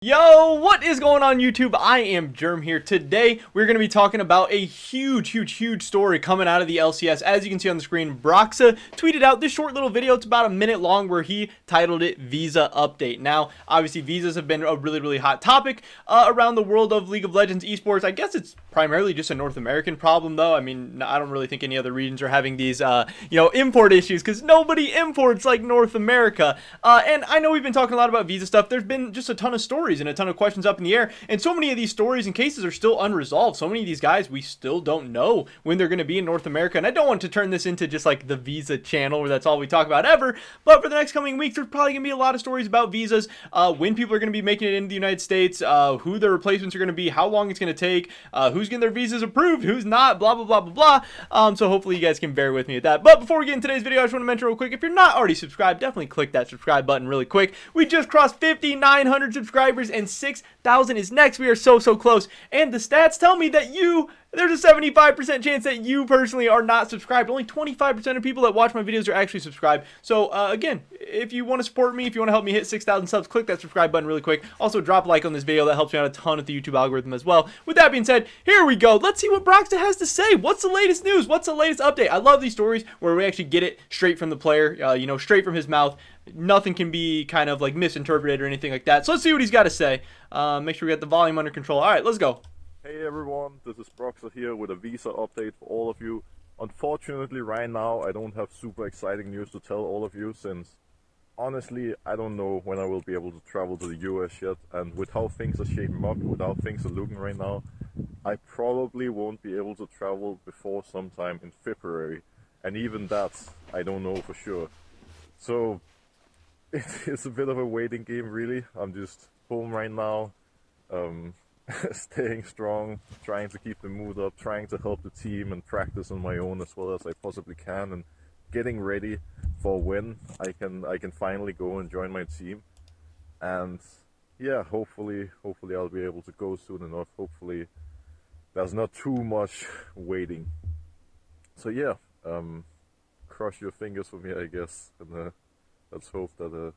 Yo, what is going on YouTube? I am Germ here. Today, we're going to be talking about a huge story coming out of the LCS. As you can see on the screen, Broxah tweeted out this short little video. It's about a minute long where he titled it Visa Update. Now, obviously, visas have been a really hot topic around the world of League of Legends esports. I guess it's primarily just a North American problem, though. I mean, I don't really think any other regions are having these, import issues because nobody imports like North America. And I know we've been talking a lot about visa stuff. There's been just a ton of stories and a ton of questions up in the air, and so many of these stories and cases are still unresolved. So many of these guys, we still don't know when they're going to be in North America, and I don't want to turn this into just like the visa channel where that's all we talk about ever, but for the next coming weeks, there's probably going to be a lot of stories about visas, when people are going to be making it into the United States, who their replacements are going to be, how long it's going to take, who's getting their visas approved, who's not, blah blah. So hopefully you guys can bear with me at that. But before we get into today's video, I just want to mention real quick, if you're not already subscribed, definitely click that subscribe button really quick. We just crossed 5,900 subscribers and 6,000 is next. We are so close, and the stats tell me that there's a 75% chance that you personally are not subscribed. Only 25% of people that watch my videos are actually subscribed. So again, if you want to support me, if you want to help me hit 6,000 subs, click that subscribe button really quick. Also drop a like on this video. That helps me out a ton with the YouTube algorithm as well. With that being said, here we go. Let's see what Broxah has to say. What's the latest news? What's the latest update? I love these stories where we actually get it straight from the player, straight from his mouth. Nothing can be kind of like misinterpreted or anything like that. So let's see what he's got to say. Make sure we got the volume under control. All right, let's go. Hey everyone, this is Broxah here with a visa update for all of you. Unfortunately, right now I don't have super exciting news to tell all of you, since honestly I don't know when I will be able to travel to the US yet, and with how things are shaping up, with how things are looking right now, I probably won't be able to travel before sometime in February, and even that I don't know for sure. So it's a bit of a waiting game really. I'm just home right now, staying strong, trying to keep the mood up, trying to help the team and practice on my own as well as I possibly can, and getting ready for when I can finally go and join my team. And yeah, hopefully I'll be able to go soon enough. Hopefully there's not too much waiting. So yeah, cross your fingers for me, I guess, and let's hope that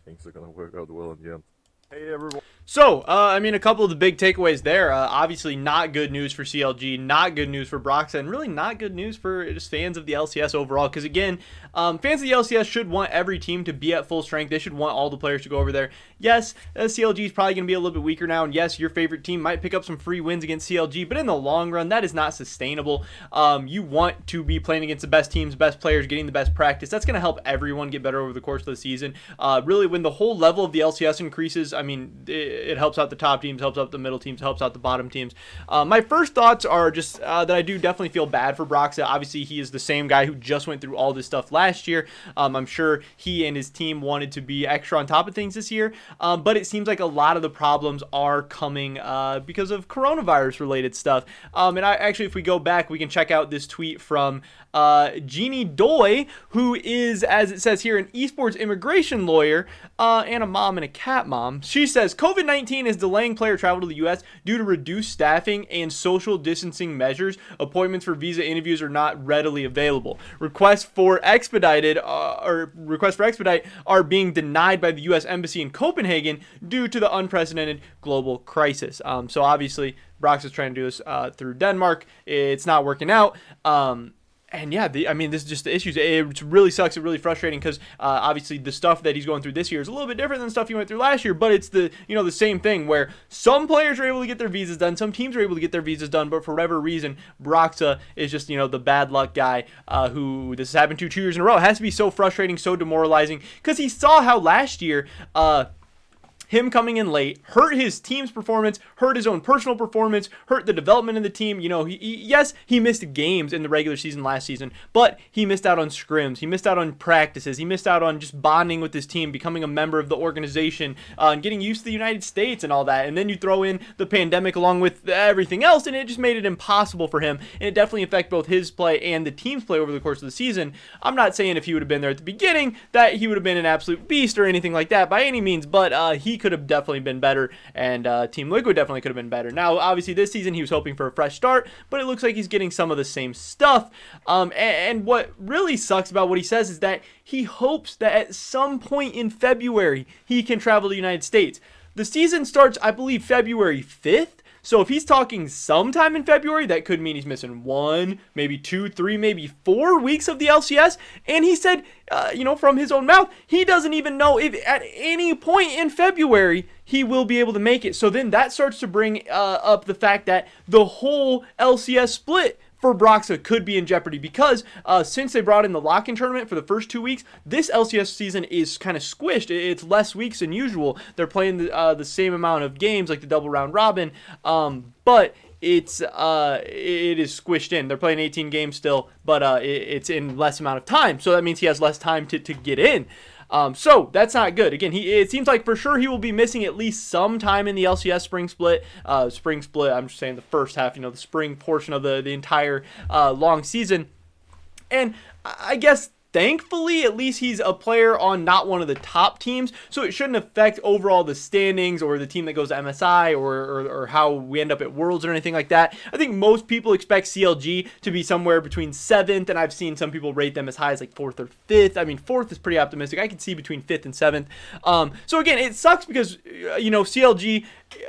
things are gonna work out well in the end. Hey everyone. So, I mean, a couple of the big takeaways there. Obviously, not good news for CLG, not good news for Broxah, and really not good news for just fans of the LCS overall. Because again, fans of the LCS should want every team to be at full strength. They should want all the players to go over there. Yes, CLG is probably going to be a little bit weaker now, and yes, your favorite team might pick up some free wins against CLG, but in the long run, that is not sustainable. You want to be playing against the best teams, best players, getting the best practice. That's going to help everyone get better over the course of the season. Really, when the whole level of the LCS increases, I mean, it helps out the top teams, helps out the middle teams, helps out the bottom teams. My first thoughts are just that I do definitely feel bad for Broxah. Obviously, he is the same guy who just went through all this stuff last year. I'm sure he and his team wanted to be extra on top of things this year, but it seems like a lot of the problems are coming because of coronavirus related stuff. And actually, if we go back, we can check out this tweet from Jeannie Doi, who is, as it says here, an esports immigration lawyer and a mom and a cat mom. She says, COVID-19 is delaying player travel to the U.S. due to reduced staffing and social distancing measures. Appointments for visa interviews are not readily available. Requests for expedite are being denied by the U.S. Embassy in Copenhagen due to the unprecedented global crisis. So obviously, Broxah is trying to do this through Denmark. It's not working out. And yeah, I mean, this is just the issues. It really sucks. It's really frustrating because obviously the stuff that he's going through this year is a little bit different than stuff he went through last year. But it's the same thing where some players are able to get their visas done, some teams are able to get their visas done, but for whatever reason, Broxah is just the bad luck guy who this has happened to 2 years in a row. It has to be so frustrating, so demoralizing, because he saw how last year him coming in late hurt his team's performance, hurt his own personal performance, hurt the development of the team. Yes, he missed games in the regular season last season, but he missed out on scrims. He missed out on practices. He missed out on just bonding with his team, becoming a member of the organization, and getting used to the United States and all that. And then you throw in the pandemic along with everything else, and it just made it impossible for him. And it definitely affected both his play and the team's play over the course of the season. I'm not saying if he would have been there at the beginning that he would have been an absolute beast or anything like that by any means, but he could have definitely been better, and Team Liquid definitely could have been better. Now, obviously, this season he was hoping for a fresh start, but it looks like he's getting some of the same stuff. And what really sucks about what he says is that he hopes that at some point in February he can travel to the United States. The season starts, I believe, February 5th. So if he's talking sometime in February, that could mean he's missing 1, maybe 2, 3, maybe 4 weeks of the LCS. And he said, from his own mouth, he doesn't even know if at any point in February he will be able to make it. So then that starts to bring up the fact that the whole LCS split for Broxah could be in jeopardy, because since they brought in the lock-in tournament for the first 2 weeks, this LCS season is kind of squished. It's less weeks than usual. They're playing the same amount of games, like the double round robin, but it is squished in. They're playing 18 games still, but it's in less amount of time. So that means he has less time to get in. So that's not good. Again, it seems like for sure he will be missing at least some time in the LCS spring split. I'm just saying the first half, the spring portion of the entire long season. And I guess thankfully, at least he's a player on not one of the top teams, so it shouldn't affect overall the standings or the team that goes to MSI or how we end up at Worlds or anything like that. I think most people expect CLG to be somewhere between 7th, and I've seen some people rate them as high as like 4th or 5th. I mean, 4th is pretty optimistic. I could see between 5th and 7th. So again, it sucks because, CLG,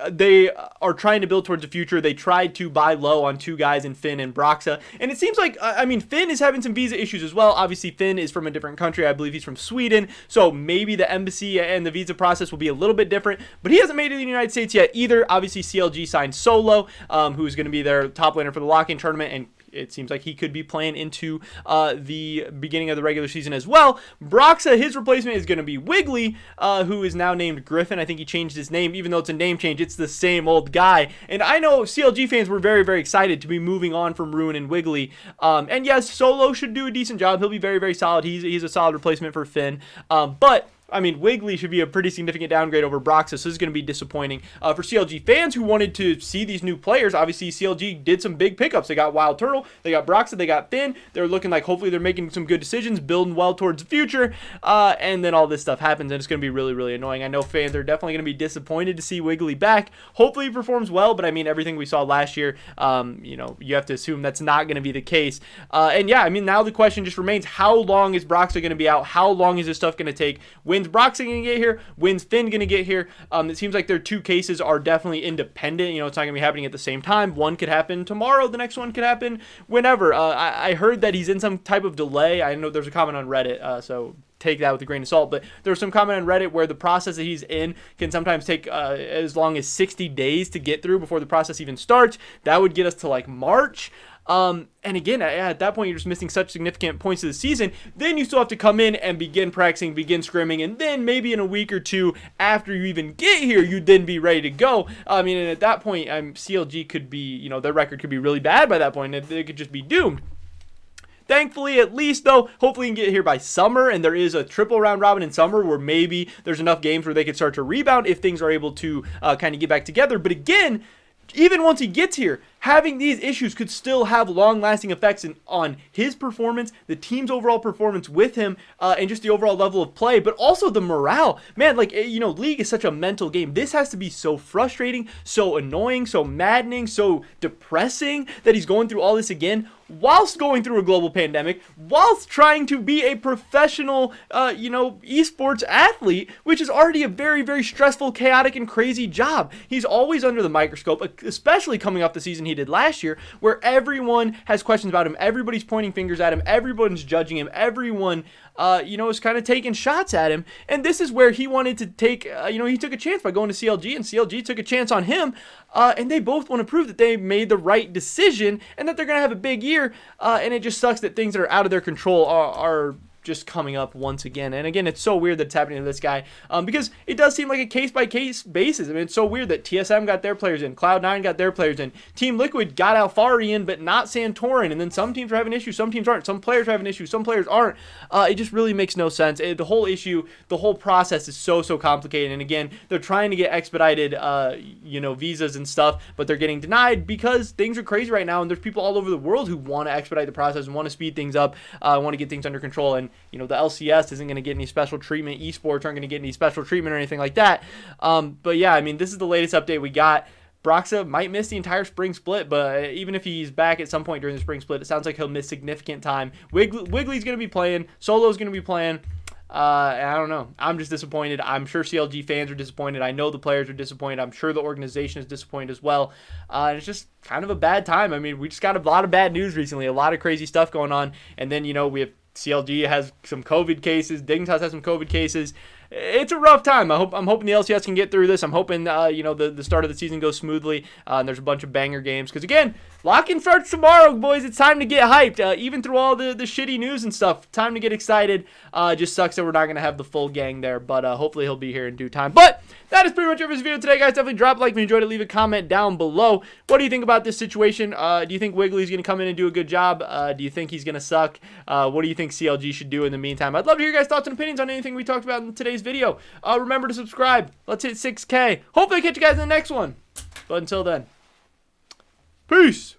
they are trying to build towards the future. They tried to buy low on 2 guys in Finn and Broxah, and it seems like, Finn is having some visa issues as well. Obviously, Finn is from a different country. I believe he's from Sweden, so maybe the embassy and the visa process will be a little bit different, but he hasn't made it to the United States yet either. Obviously, CLG signed Solo, who's going to be their top laner for the lock-in tournament, and it seems like he could be playing into the beginning of the regular season as well. Broxah, his replacement is going to be Wiggly, who is now named Griffin. I think he changed his name. Even though it's a name change, it's the same old guy. And I know CLG fans were very, very excited to be moving on from Ruin and Wiggly. And yes, Solo should do a decent job. He'll be very, very solid. He's a solid replacement for Finn. But Wiggly should be a pretty significant downgrade over Broxah, so this is going to be disappointing. For CLG fans who wanted to see these new players, obviously CLG did some big pickups. They got Wild Turtle, they got Broxah, they got Finn. They're looking like hopefully they're making some good decisions, building well towards the future, and then all this stuff happens, and it's going to be really, really annoying. I know fans are definitely going to be disappointed to see Wiggly back. Hopefully he performs well, but everything we saw last year, you have to assume that's not going to be the case. Now the question just remains, how long is Broxah going to be out? How long is this stuff going to take? When's Broxah going to get here? When's Finn going to get here? It seems like their 2 cases are definitely independent. It's not going to be happening at the same time. One could happen tomorrow. The next one could happen whenever. I heard that he's in some type of delay. I know there's a comment on Reddit, so take that with a grain of salt, but there's some comment on Reddit where the process that he's in can sometimes take as long as 60 days to get through before the process even starts. That would get us to like March. And again, at that point, you're just missing such significant points of the season. Then you still have to come in and begin practicing, begin scrimming, and then maybe in a week or 2 after you even get here, you'd then be ready to go. And at that point, CLG could be, their record could be really bad by that point. They could just be doomed. Thankfully, at least, though, hopefully you can get here by summer, and there is a triple round robin in summer where maybe there's enough games where they could start to rebound if things are able to kind of get back together. But again, even once he gets here, having these issues could still have long-lasting effects on his performance, the team's overall performance with him, and just the overall level of play, but also the morale. Man, League is such a mental game. This has to be so frustrating, so annoying, so maddening, so depressing that he's going through all this again whilst going through a global pandemic, whilst trying to be a professional, esports athlete, which is already a very, very stressful, chaotic, and crazy job. He's always under the microscope, especially coming off the season he did last year, where everyone has questions about him. Everybody's pointing fingers at him. Everyone's judging him. Everyone, is kind of taking shots at him. And this is where he wanted to take, he took a chance by going to CLG, and CLG took a chance on him. And they both want to prove that they made the right decision and that they're going to have a big year. And it just sucks that things that are out of their control are just coming up once again. And again, it's so weird that it's happening to this guy, because it does seem like a case-by-case basis. It's so weird that TSM got their players in, Cloud9 got their players in, Team Liquid got Alfari in, but not Santorin, and then some teams are having issues, some teams aren't, some players are having issues, some players aren't. It just really makes no sense. The whole issue, the whole process is so complicated, and again, they're trying to get expedited, visas and stuff, but they're getting denied because things are crazy right now, and there's people all over the world who want to expedite the process and want to speed things up, want to get things under control, and the LCS isn't going to get any special treatment. Esports aren't going to get any special treatment or anything like that. But yeah, I mean, this is the latest update we got. Broxah might miss the entire spring split, but even if he's back at some point during the spring split, it sounds like he'll miss significant time. Wiggly's going to be playing. Solo's going to be playing. I don't know. I'm just disappointed. I'm sure CLG fans are disappointed. I know the players are disappointed. I'm sure the organization is disappointed as well. And it's just kind of a bad time. I mean, we just got a lot of bad news recently, a lot of crazy stuff going on. And then, we have CLG has some COVID cases. Dignitas has some COVID cases. It's a rough time. I'm hoping the LCS can get through this. I'm hoping, the start of the season goes smoothly. And there's a bunch of banger games. Because, again, lock-in starts tomorrow, boys. It's time to get hyped. Even through all the shitty news and stuff, time to get excited. Just sucks that we're not going to have the full gang there. But hopefully he'll be here in due time. But that is pretty much it for this video today, guys. Definitely drop a like if you enjoyed it. Leave a comment down below. What do you think about this situation? Do you think Wiggly's going to come in and do a good job? Do you think he's going to suck? What do you think CLG should do in the meantime? I'd love to hear your guys' thoughts and opinions on anything we talked about in today's video. Remember to subscribe. Let's hit 6K. Hopefully I catch you guys in the next one. But until then, peace.